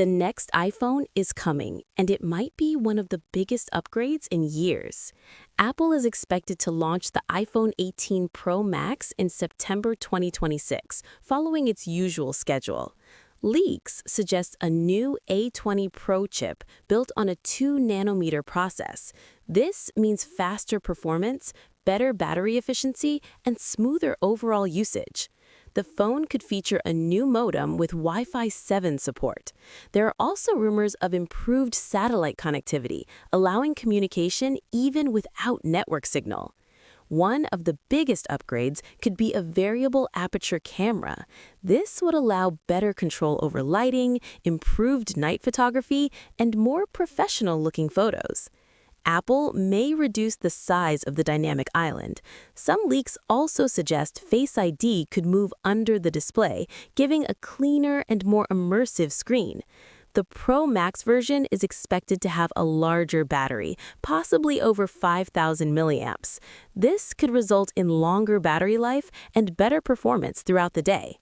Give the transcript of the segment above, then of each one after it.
The next iPhone is coming, and it might be one of the biggest upgrades in years. Apple is expected to launch the iPhone 18 Pro Max in September 2026, following its usual schedule. Leaks suggest a new A20 Pro chip built on a 2-nanometer process. This means faster performance, better battery efficiency, and smoother overall usage. The phone could feature a new modem with Wi-Fi 7 support. There are also rumors of improved satellite connectivity, allowing communication even without network signal. One of the biggest upgrades could be a variable aperture camera. This would allow better control over lighting, improved night photography, and more professional-looking photos. Apple may reduce the size of the dynamic island. Some leaks also suggest Face ID could move under the display, giving a cleaner and more immersive screen. The Pro Max version is expected to have a larger battery, possibly over 5,000 milliamps. This could result in longer battery life and better performance throughout the day.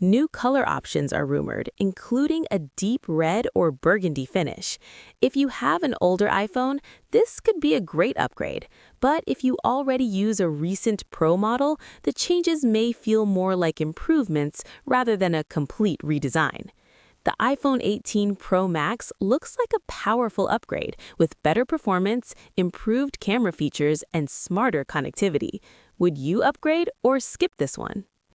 New color options are rumored, including a deep red or burgundy finish. If you have an older iPhone, this could be a great upgrade. But if you already use a recent Pro model, the changes may feel more like improvements rather than a complete redesign. The iPhone 18 Pro Max looks like a powerful upgrade with better performance, improved camera features, and smarter connectivity. Would you upgrade or skip this one?